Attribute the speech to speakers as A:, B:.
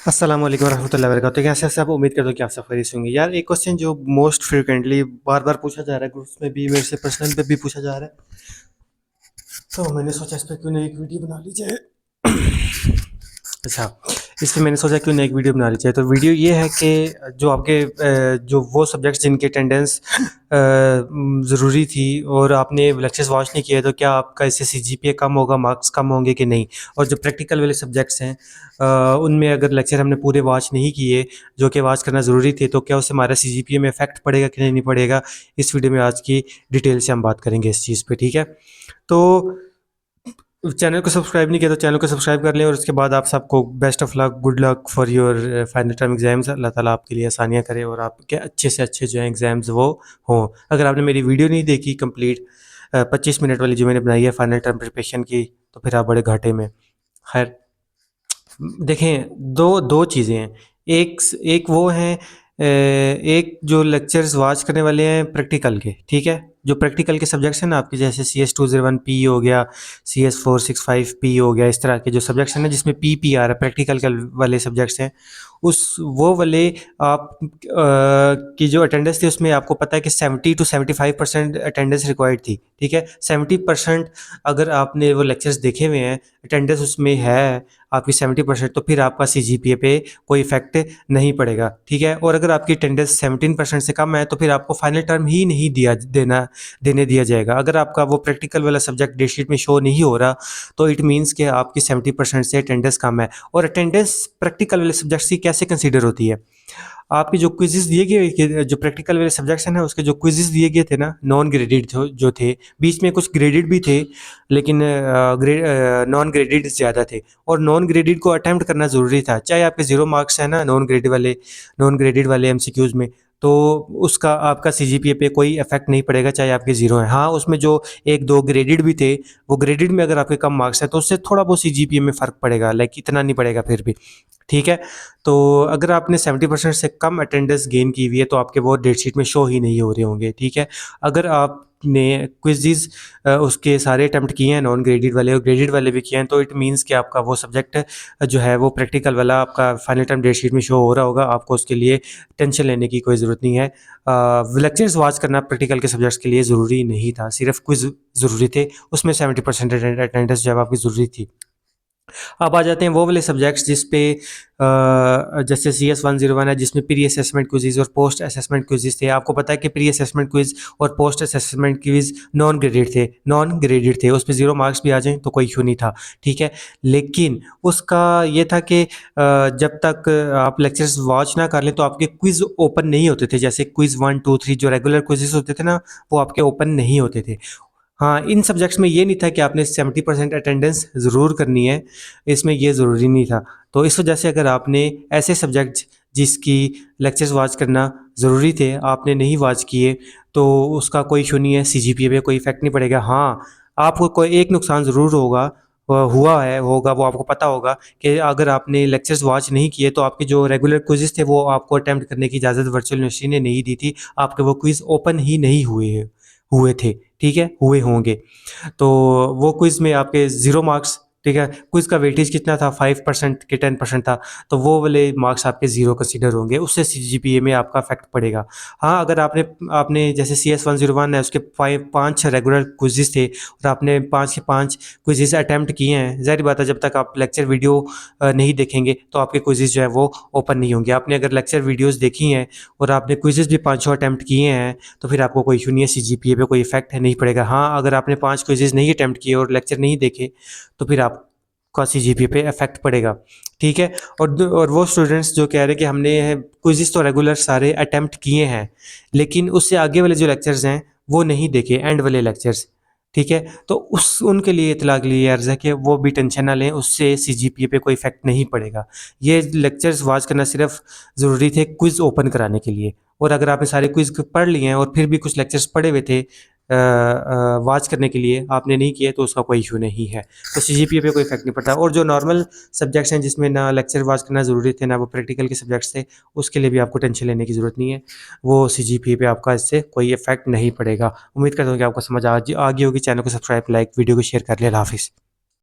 A: अस्सलाम वालेकुम रहमतुल्लाहि व बरकातुहू। कैसे हैं आप? उम्मीद करता हूँ कि आप सब खैरियत से होंगे। यार एक क्वेश्चन जो मोस्ट फ्रिक्वेंटली बार-बार पूछा जा रहा है, ग्रुप्स में भी, मेरे से पर्सनल पे भी पूछा जा रहा है, तो मैंने सोचा इस पे क्यों ना एक वीडियो बना ली जाए। अच्छा, इसलिए मैंने सोचा क्यों ना एक वीडियो बना ली जाए। तो वीडियो ये है कि जो आपके जो वो सब्जेक्ट्स जिनकी अटेंडेंस ज़रूरी थी और आपने लेक्चर्स वॉच नहीं किए, तो क्या आपका इससे सीजीपीए कम होगा, मार्क्स कम होंगे कि नहीं? और जो प्रैक्टिकल वाले सब्जेक्ट्स हैं उनमें अगर लेक्चर हमने पूरे वॉच नहीं किए, जो कि वॉच करना ज़रूरी थे, तो क्या उससे हमारा सीजीपीए में इफ़ेक्ट पड़ेगा कि नहीं पड़ेगा? इस वीडियो में आज की डिटेल से हम बात करेंगे इस चीज़ पे, ठीक है? तो चैनल को सब्सक्राइब नहीं किया तो चैनल को सब्सक्राइब कर लें, और उसके बाद आप सबको best of luck, good luck for your final term exams. Allah ताला आपके लिए आसानियाँ करे और आपके अच्छे से अच्छे जो है एग्ज़ाम्स वो हों। अगर आपने मेरी वीडियो नहीं देखी कंप्लीट 25 मिनट वाली जो मैंने बनाई है फाइनल टर्म प्रिपरेशन की, तो फिर आप बड़े घाटे में। खैर, देखें, दो दो चीज़ें हैं। एक वो हैं एक जो लेक्चर्स वॉच करने वाले हैं प्रैक्टिकल के, ठीक है? जो प्रैक्टिकल के सब्जेक्ट्स हैं ना आपके, जैसे CS201P हो गया, CS465P हो गया, इस तरह के जो सब्जेक्ट्स हैं ना जिसमें पी आ रहा है, प्रैक्टिकल वाले सब्जेक्ट्स हैं, उस वो वाले आप की जो अटेंडेंस थी उसमें आपको पता है कि 70 to 75% अटेंडेंस रिक्वायर्ड थी, ठीक है? 70% अगर आपने वो लेक्चर्स देखे हुए हैं, अटेंडेंस उसमें है आपकी 70%, तो फिर आपका सीजीपीए पे कोई इफेक्ट नहीं पड़ेगा, ठीक है? और अगर आपकी अटेंडेंस 17% से कम है, तो फिर आपको फाइनल टर्म ही नहीं देने दिया जाएगा। अगर आपका वो प्रैक्टिकल वाला सब्जेक्ट डेट शीट में शो नहीं हो रहा, तो इट मीन्स कि आपकी 70% से अटेंडेंस कम है। और अटेंडेंस प्रैक्टिकल वाले सब्जेक्ट्स की कैसे कंसीडर होती है? आपके जो क्विज़ेस दिए गए कि जो प्रैक्टिकल वाले सब्जेक्ट्स हैं ना, उसके जो क्विज़ेस दिए गए थे ना, नॉन ग्रेडेड जो थे, बीच में कुछ ग्रेडेड भी थे, लेकिन नॉन ग्रेडेड ज़्यादा थे। और नॉन ग्रेडेड को अटेम्प्ट करना ज़रूरी था, चाहे आपके 0 मार्क्स है ना नॉन ग्रेडेड वाले एमसीक्यूज़ में, तो उसका आपका सीजीपीए पे कोई इफेक्ट नहीं पड़ेगा, चाहे आपके 0 हैं। हाँ, उसमें जो 1-2 ग्रेडेड भी थे, वो ग्रेडेड में अगर आपके कम मार्क्स हैं, तो उससे थोड़ा बहुत सीजीपीए में फ़र्क पड़ेगा, लाइक इतना नहीं पड़ेगा फिर भी, ठीक है? तो अगर आपने 70% से कम अटेंडेंस गेन की हुई है, तो आपके वो डेट शीट में शो ही नहीं हो रहे होंगे, ठीक है? अगर आपने क्विज़ेज़ उसके सारे अटेम्प्ट किए हैं, नॉन ग्रेडेड वाले और ग्रेडेड वाले भी किए हैं, तो इट मीन्स कि आपका वो सब्जेक्ट जो है वो प्रैक्टिकल वाला आपका फाइनल टर्म डेट शीट में शो हो रहा होगा। आपको उसके लिए टेंशन लेने की कोई ज़रूरत नहीं है। लेक्चर्स वॉच करना प्रैक्टिकल के सब्जेक्ट्स के लिए ज़रूरी नहीं था, सिर्फ क्विज़ ज़रूरी थे, उसमें 70% अटेंडेंस जो है आपकी ज़रूरी थी। अब आ जाते हैं वो वाले सब्जेक्ट्स जिस पे जैसे CS101 है, जिसमें प्री असेसमेंट क्विज़ और पोस्ट असेसमेंट क्विज़ थे। आपको पता है कि प्री असेसमेंट क्विज़ और post assessment quiz non graded थे, उसमें 0 मार्क्स भी आ जाएँ तो कोई इश्यू नहीं था, ठीक है? लेकिन उसका ये था कि जब तक आप लेक्चर्स वॉच ना कर लें, तो आपके क्विज़ ओपन नहीं होते थे। जैसे क्विज़ 1, 2, 3 जो रेगुलर क्विज़ेज़ होते थे ना, वो आपके ओपन नहीं होते थे। हाँ, इन सब्जेक्ट्स में ये नहीं था कि आपने 70% अटेंडेंस ज़रूर करनी है, इसमें ये ज़रूरी नहीं था। तो इस वजह से अगर आपने ऐसे सब्जेक्ट्स जिसकी लेक्चर्स वॉच करना ज़रूरी थे, आपने नहीं वॉच किए, तो उसका कोई इश्यू नहीं है, सीजीपीए पे कोई इफ़ेक्ट नहीं पड़ेगा। हाँ, आपको कोई एक नुकसान ज़रूर होगा, होगा, वो आपको पता होगा कि अगर आपने लेक्चर्स वॉच नहीं किए, तो आपके जो रेगुलर क्विज़ेज़ थे, वो आपको अटेम्प्ट करने की इजाज़त वर्चुअल यूनिवर्सिटी ने नहीं दी थी। आपके वो क्विज़ ओपन ही नहीं हुए थे, ठीक है? हुए होंगे। तो वो क्विज़ में आपके 0 मार्क्स, ठीक है? क्विज़ का वेटेज कितना था? 5% के 10% था, तो वो वाले मार्क्स आपके 0 कंसीडर होंगे, उससे सीजीपीए में आपका इफ़ेक्ट पड़ेगा। हाँ, अगर आपने आपने जैसे CS101 है, उसके 5 रेगुलर क्विज़ेज़ थे और आपने 5 के 5 क्विज़ेज़ अटेम्प्ट किए हैं, ज़ाहिर बात है जब तक आप लेक्चर वीडियो नहीं देखेंगे, तो आपके क्विज़ेज़ जो है वो ओपन नहीं होंगे। आपने अगर लेक्चर वीडियोज़ देखी हैं और आपने क्विज़ेज़ भी 5-6 अटेम्प्ट किए हैं, तो फिर आपको कोई इश्यू नहीं है, सीजीपीए पे कोई इफ़ेक्ट नहीं पड़ेगा। हाँ, अगर आपने 5 क्विज़ेज़ नहीं अटेम्प्ट किए और लेक्चर नहीं देखे, तो फिर आपका सीजीपीए पे इफ़ेक्ट पड़ेगा, ठीक है? और वो स्टूडेंट्स जो कह रहे हैं कि हमने क्विज़ेज़ तो रेगुलर सारे अटेम्प्ट किए हैं, लेकिन उससे आगे वाले जो लेक्चर्स हैं, वो नहीं देखे, एंड वाले लेक्चर्स, ठीक है? तो उनके लिए इत्तला के लिए अर्ज़ है कि वो भी टेंशन ना लें, उससे सीजीपीए पे कोई इफ़ेक्ट नहीं पड़ेगा। ये लेक्चर्स वॉच करना सिर्फ ज़रूरी थे क्विज़ ओपन कराने के लिए। और अगर आपने सारे क्विज़ पढ़ लिए हैं और फिर भी कुछ लेक्चर्स पड़े हुए थे वॉच करने के लिए, आपने नहीं किए, तो उसका कोई इश्यू नहीं है। तो सीजीपीए पे कोई इफ़ेक्ट नहीं पड़ता। और जो नॉर्मल सब्जेक्ट्स हैं जिसमें ना लेक्चर वॉच करना ज़रूरी थे, ना वो प्रैक्टिकल के सब्जेक्ट्स थे, उसके लिए भी आपको टेंशन लेने की ज़रूरत नहीं है। वो सीजीपीए पे आपका इससे कोई इफ़ेक्ट नहीं पड़ेगा। उम्मीद करता हूँ कि आपको समझ आ गई होगी। चैनल को सब्सक्राइब, लाइक, वीडियो को शेयर कर लें। अल्लाह हाफ़िज़।